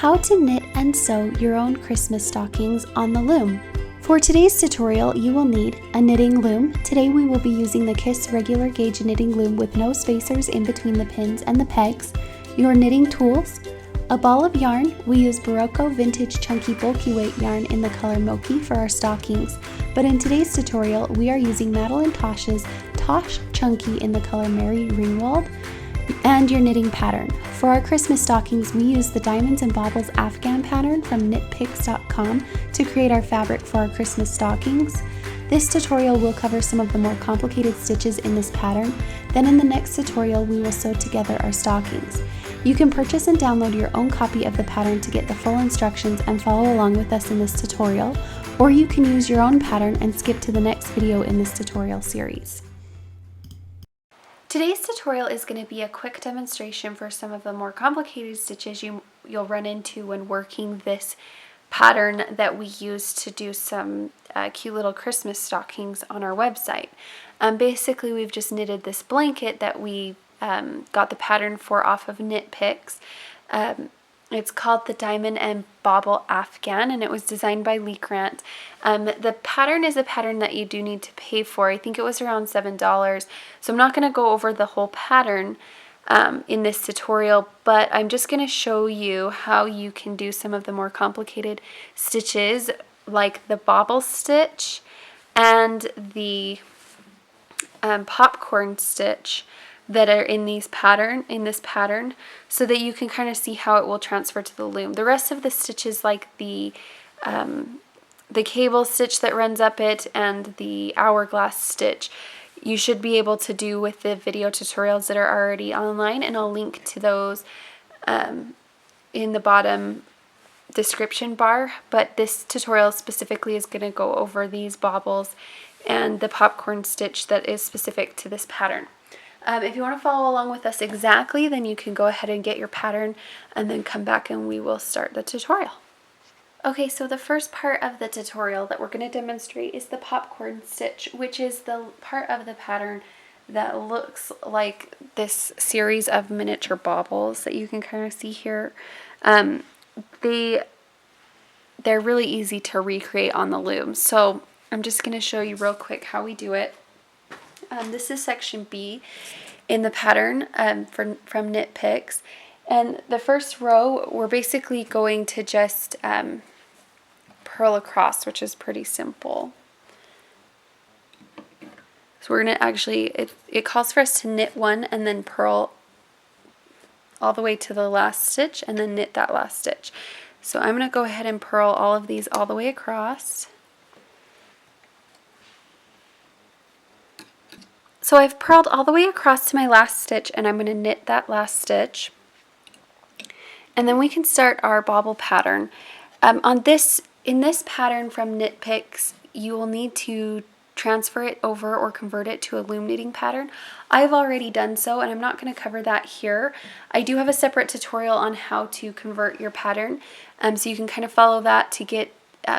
how to knit and sew your own Christmas stockings on the loom. For today's tutorial, you will need a knitting loom. Today we will be using the Kiss regular gauge knitting loom with no spacers in between the pins and the pegs, your knitting tools, a ball of yarn. We use Barocco Vintage Chunky Bulky Weight yarn in the color Mochi for our stockings, but in today's tutorial we are using Madeline Tosh's Tosh Chunky in the color Mary Ringwald and your knitting pattern. For our Christmas stockings, we use the Diamonds and Bobbles Afghan pattern from knitpicks.com to create our fabric for our Christmas stockings. This tutorial will cover some of the more complicated stitches in this pattern. Then in the next tutorial, we will sew together our stockings. You can purchase and download your own copy of the pattern to get the full instructions and follow along with us in this tutorial, or you can use your own pattern and skip to the next video in this tutorial series. Today's tutorial is going to be a quick demonstration for some of the more complicated stitches you'll run into when working this pattern that we use to do some cute little Christmas stockings on our website. Basically, we've just knitted this blanket that we got the pattern for off of Knit Picks. It's called the Diamond and Bobble Afghan, and it was designed by Lee Grant. The pattern is a pattern that you do need to pay for. I think it was around $7, so I'm not going to go over the whole pattern in this tutorial, but I'm just going to show you how you can do some of the more complicated stitches like the bobble stitch and the popcorn stitch that are in this pattern, so that you can kind of see how it will transfer to the loom. The rest of the stitches, like the cable stitch that runs up it and the hourglass stitch, you should be able to do with the video tutorials that are already online, and I'll link to those in the bottom description bar. But this tutorial specifically is going to go over these bobbles and the popcorn stitch that is specific to this pattern. If you want to follow along with us exactly, then you can go ahead and get your pattern and then come back and we will start the tutorial. Okay, so the first part of the tutorial that we're going to demonstrate is the popcorn stitch, which is the part of the pattern that looks like this series of miniature baubles that you can kind of see here. They're really easy to recreate on the loom, so I'm just going to show you real quick how we do it. This is section B in the pattern from Knit Picks, and the first row we're basically going to just purl across, which is pretty simple. So we're going to actually, it calls for us to knit one and then purl all the way to the last stitch and then knit that last stitch. So I'm going to go ahead and purl all of these all the way across. So I've purled all the way across to my last stitch, and I'm going to knit that last stitch. And then we can start our bobble pattern. In this pattern from Knit Picks, you will need to transfer it over or convert it to a loom knitting pattern. I've already done so, and I'm not going to cover that here. I do have a separate tutorial on how to convert your pattern, so you can kind of follow that to get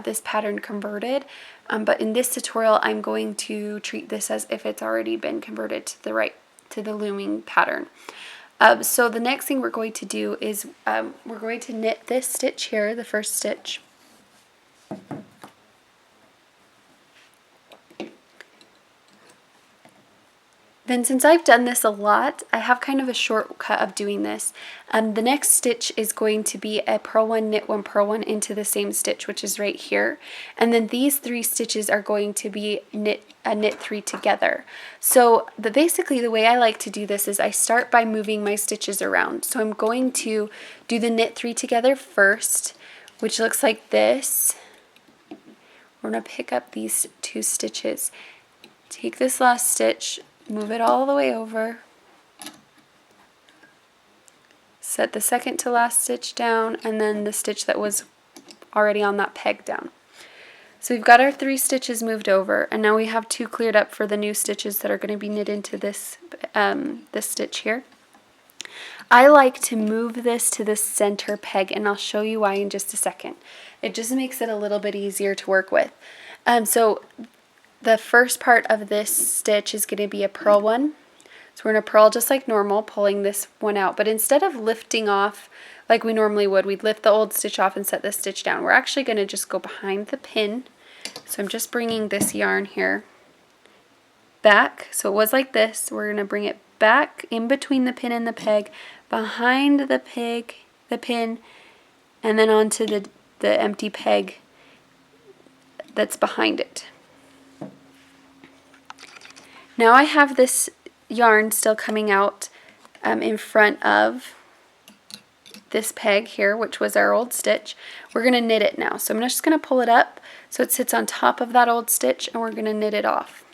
this pattern converted. But in this tutorial, I'm going to treat this as if it's already been converted to the looming pattern. So the next thing we're going to do is we're going to knit this stitch here, the first stitch. Then, since I've done this a lot, I have kind of a shortcut of doing this. The next stitch is going to be a purl one, knit one, purl one into the same stitch, which is right here. And then these three stitches are going to be knit three together. So basically the way I like to do this is I start by moving my stitches around. So I'm going to do the knit three together first, which looks like this. We're going to pick up these two stitches, take this last stitch, move it all the way over, set the second to last stitch down, and then the stitch that was already on that peg down. So we've got our three stitches moved over, and now we have two cleared up for the new stitches that are going to be knit into this stitch here. I like to move this to the center peg, and I'll show you why in just a second. It just makes it a little bit easier to work with. So the first part of this stitch is going to be a purl one. So we're going to purl just like normal, pulling this one out. But instead of lifting off like we normally would, we'd lift the old stitch off and set this stitch down. We're actually going to just go behind the pin. So I'm just bringing this yarn here back. So it was like this. We're going to bring it back in between the pin and the peg, behind the pin, and then onto the empty peg that's behind it. Now I have this yarn still coming out in front of this peg here, which was our old stitch. We're going to knit it now. So I'm just going to pull it up so it sits on top of that old stitch, and we're going to knit it off.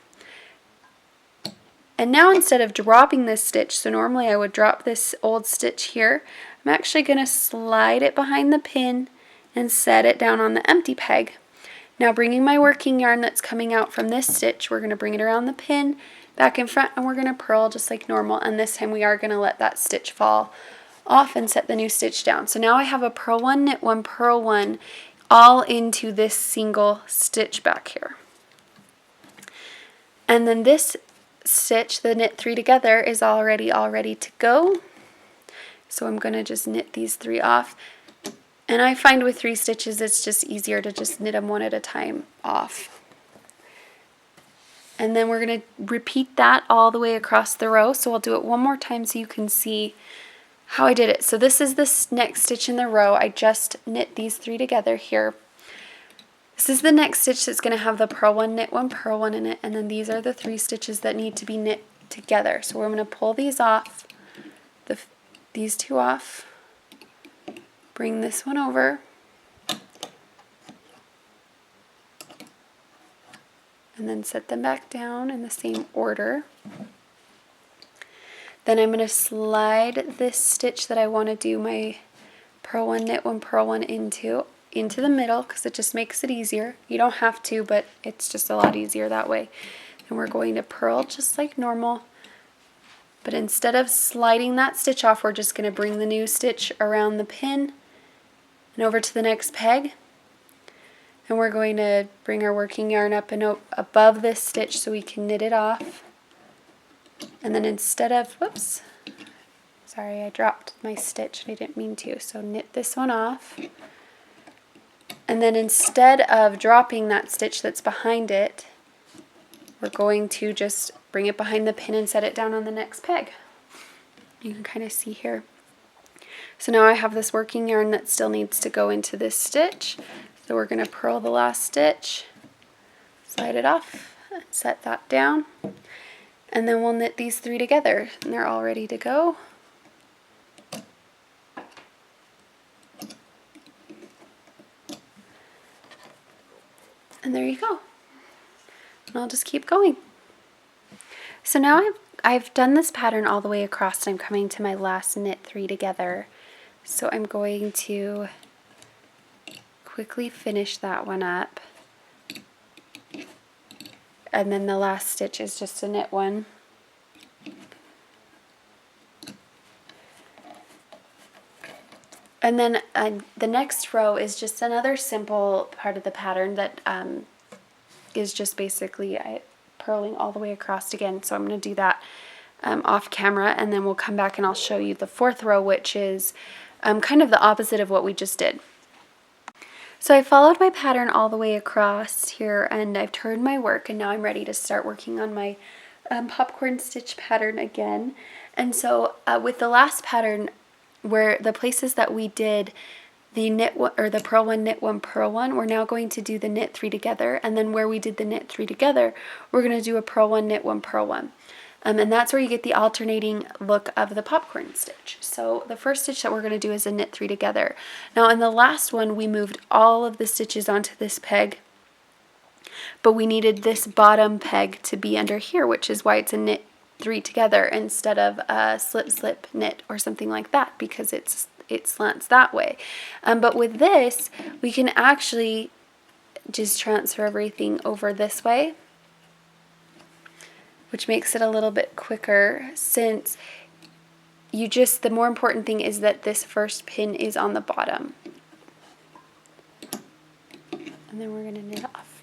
And now instead of dropping this stitch, so normally I would drop this old stitch here, I'm actually going to slide it behind the pin and set it down on the empty peg. Now bringing my working yarn that's coming out from this stitch, we're going to bring it around the pin, back in front, and we're going to purl just like normal. And this time we are going to let that stitch fall off and set the new stitch down. So now I have a purl one, knit one, purl one, all into this single stitch back here. And then this stitch, the knit 3 together, is already all ready to go. So I'm going to just knit these 3 off. And I find with 3 stitches it's just easier to just knit them one at a time off. And then we're going to repeat that all the way across the row. So I'll do it one more time so you can see how I did it. So this is the next stitch in the row. I just knit these 3 together here. This is the next stitch that's going to have the purl one, knit one, purl one in it, and then these are the 3 stitches that need to be knit together. So we're going to pull these off, these 2 off, bring this one over, and then set them back down in the same order. Then I'm going to slide this stitch that I want to do my purl one, knit one, purl one into the middle, because it just makes it easier. You don't have to, but it's just a lot easier that way. And we're going to purl just like normal, but instead of sliding that stitch off, we're just going to bring the new stitch around the pin and over to the next peg, and we're going to bring our working yarn up and above this stitch so we can knit it off. And then instead of, whoops, sorry, I dropped my stitch, I didn't mean to, so knit this one off. And then instead of dropping that stitch that's behind it, we're going to just bring it behind the pin and set it down on the next peg. You can kind of see here. So now I have this working yarn that still needs to go into this stitch. So we're going to purl the last stitch, slide it off, and set that down. And then we'll knit these 3 together, and they're all ready to go. And there you go. And I'll just keep going. So now I've done this pattern all the way across, and I'm coming to my last knit 3 together. So I'm going to quickly finish that one up. And then the last stitch is just a knit one. And then the next row is just another simple part of the pattern that is just basically purling all the way across again. So I'm going to do that off camera, and then we'll come back and I'll show you the 4th row, which is kind of the opposite of what we just did. So I followed my pattern all the way across here, and I've turned my work, and now I'm ready to start working on my popcorn stitch pattern again. And so with the last pattern, where the places that we did the knit one, or the purl one, knit one, purl one, we're now going to do the knit 3 together, and then where we did the knit 3 together, we're going to do a purl one, knit one, purl one. And that's where you get the alternating look of the popcorn stitch. So the first stitch that we're going to do is a knit 3 together. Now in the last one, we moved all of the stitches onto this peg, but we needed this bottom peg to be under here, which is why it's a knit 3 together instead of a slip slip knit or something like that, because it slants that way. But with this, we can actually just transfer everything over this way, which makes it a little bit quicker, since the more important thing is that this first pin is on the bottom. And then we're going to knit off.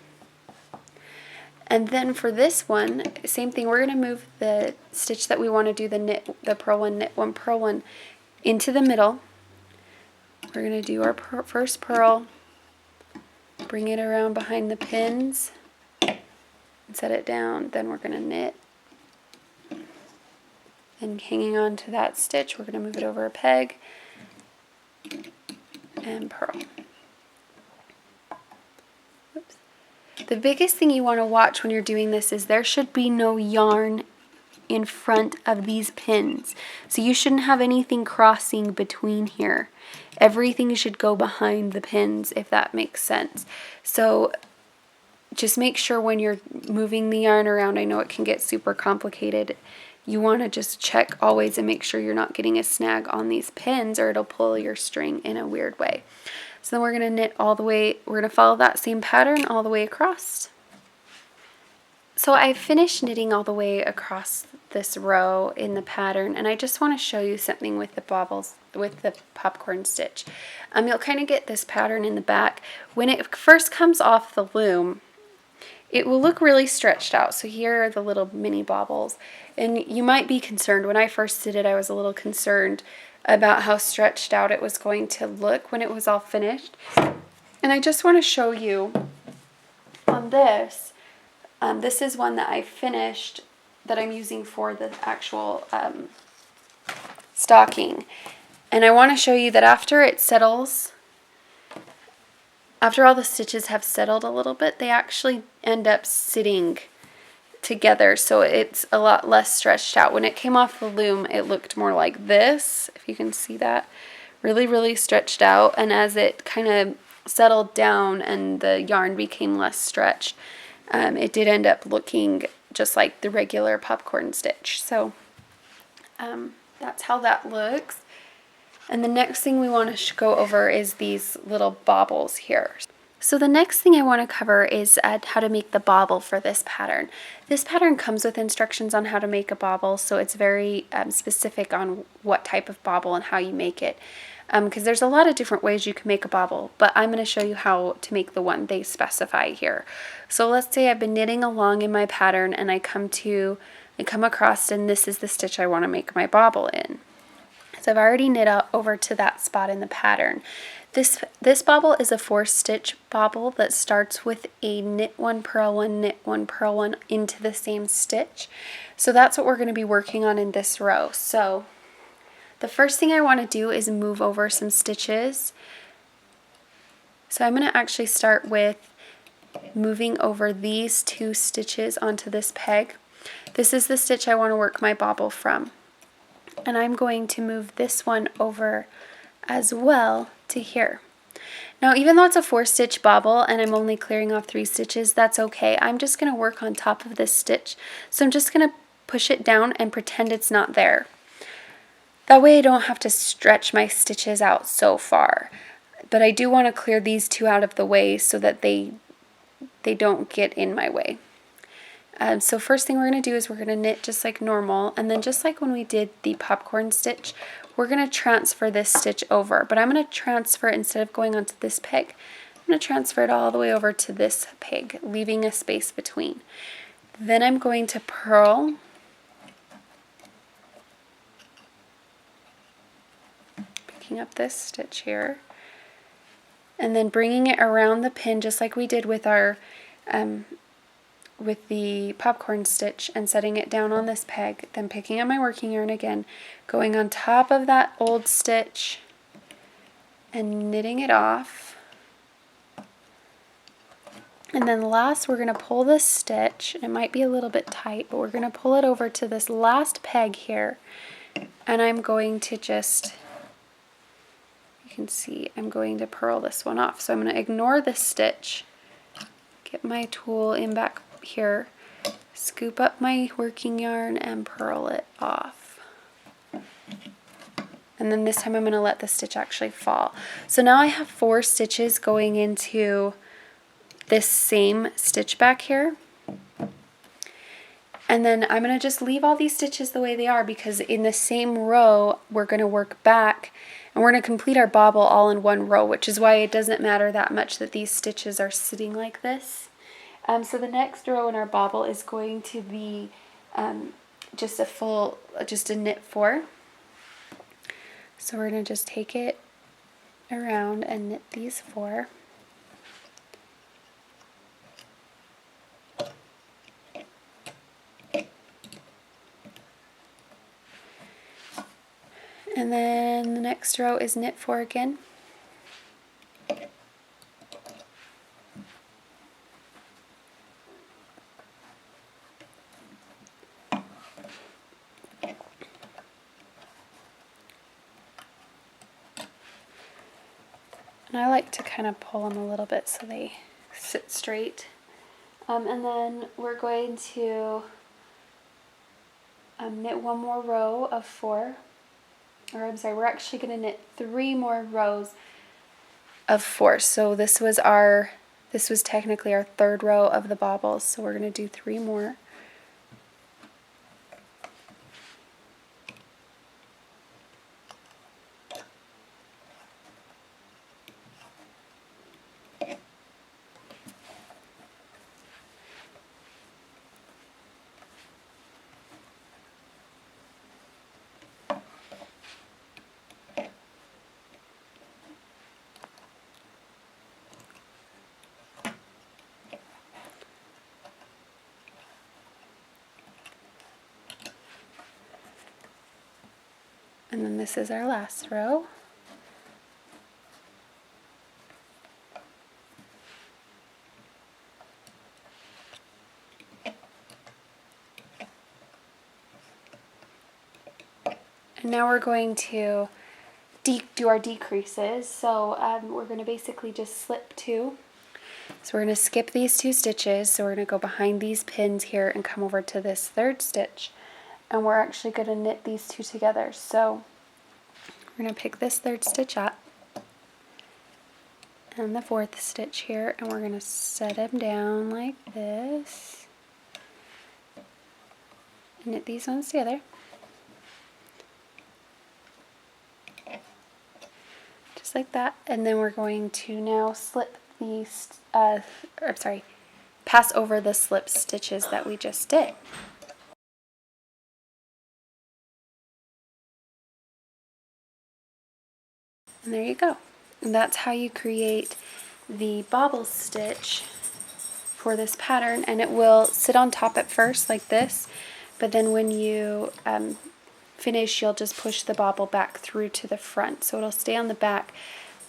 And then for this one, same thing, we're going to move the stitch that we want to do the purl one, knit one, purl one into the middle. We're going to do our first purl, bring it around behind the pins, and set it down. Then we're going to knit. And hanging on to that stitch, we're going to move it over a peg and purl. Oops. The biggest thing you want to watch when you're doing this is there should be no yarn in front of these pins. So you shouldn't have anything crossing between here. Everything should go behind the pins, if that makes sense. So just make sure when you're moving the yarn around, I know it can get super complicated, you want to just check always and make sure you're not getting a snag on these pins or it'll pull your string in a weird way. So then we're going to knit all the way, we're going to follow that same pattern all the way across. So I finished knitting all the way across this row in the pattern, and I just want to show you something with the bobbles, with the popcorn stitch. You'll kind of get this pattern in the back. When it first comes off the loom, it will look really stretched out. So here are the little mini bobbles, and you might be concerned. When I first did it, I was a little concerned about how stretched out it was going to look when it was all finished. And I just want to show you on this. This is one that I finished that I'm using for the actual stocking. And I want to show you that after it settles, after all the stitches have settled a little bit, they actually end up sitting together, so it's a lot less stretched out. When it came off the loom, it looked more like this, if you can see that. Really, really stretched out, and as it kind of settled down and the yarn became less stretched, it did end up looking just like the regular popcorn stitch. So that's how that looks. And the next thing we want to go over is these little bobbles here. So the next thing I want to cover is how to make the bobble for this pattern. This pattern comes with instructions on how to make a bobble, so it's very specific on what type of bobble and how you make it. Because there's a lot of different ways you can make a bobble, but I'm going to show you how to make the one they specify here. So let's say I've been knitting along in my pattern and I come across, and this is the stitch I want to make my bobble in. So I've already knit over to that spot in the pattern. This bobble is a 4-stitch bobble that starts with a knit one, purl one, knit one, purl one into the same stitch. So that's what we're going to be working on in this row. So the first thing I want to do is move over some stitches. So I'm going to actually start with moving over these 2 stitches onto this peg. This is the stitch I want to work my bobble from. And I'm going to move this one over as well to here. Now, even though it's a 4-stitch bobble and I'm only clearing off 3 stitches, that's okay. I'm just going to work on top of this stitch. So I'm just going to push it down and pretend it's not there. That way I don't have to stretch my stitches out so far. But I do want to clear these 2 out of the way so that they don't get in my way. So first thing we're going to do is we're going to knit just like normal, and then just like when we did the popcorn stitch, we're going to transfer this stitch over. But I'm going to transfer, instead of going onto this peg, I'm going to transfer it all the way over to this peg, leaving a space between. Then I'm going to purl, picking up this stitch here, and then bringing it around the pin just like we did with our with the popcorn stitch, and setting it down on this peg, then picking up my working yarn again, going on top of that old stitch and knitting it off. And then last, we're going to pull this stitch, and it might be a little bit tight, but we're going to pull it over to this last peg here, and I'm going to just, you can see, I'm going to purl this one off. So I'm going to ignore this stitch, get my tool in back here, scoop up my working yarn and purl it off. And then this time I'm going to let the stitch actually fall. So now I have 4 stitches going into this same stitch back here. And then I'm going to just leave all these stitches the way they are, because in the same row we're going to work back and we're going to complete our bobble all in one row, which is why it doesn't matter that much that these stitches are sitting like this. So the next row in our bobble is going to be just a knit 4. So we're going to just take it around and knit these 4. And then the next row is knit 4 again. And I like to kind of pull them a little bit so they sit straight. And then we're going to knit one more row of 4. Or I'm sorry, we're actually going to knit 3 more rows of 4. So this was technically our 3rd row of the bobbles. So we're going to do 3 more. And then this is our last row. And now we're going to do our decreases. So we're going to basically just slip 2. So we're going to skip these 2 stitches. So we're going to go behind these pins here and come over to this 3rd stitch. And we're actually going to knit these 2 together. So we're going to pick this 3rd stitch up and the 4th stitch here, and we're going to set them down like this and knit these ones together. Just like that. And then we're going to now slip these, pass over the slip stitches that we just did. And there you go. And that's how you create the bobble stitch for this pattern. And it will sit on top at first like this, but then when you finish, you'll just push the bobble back through to the front. So it'll stay on the back,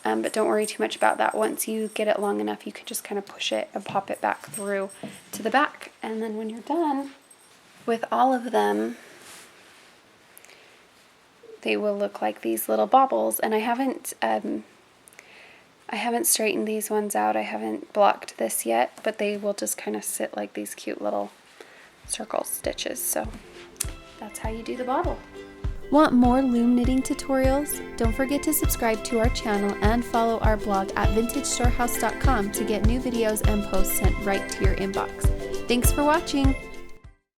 but don't worry too much about that. Once you get it long enough, you can just kind of push it and pop it back through to the back. And then when you're done with all of them, they will look like these little bobbles. And I haven't straightened these ones out. I haven't blocked this yet, but they will just kind of sit like these cute little circle stitches. So that's how you do the bobble. Want more loom knitting tutorials? Don't forget to subscribe to our channel and follow our blog at vintagestorehouse.com to get new videos and posts sent right to your inbox. Thanks for watching!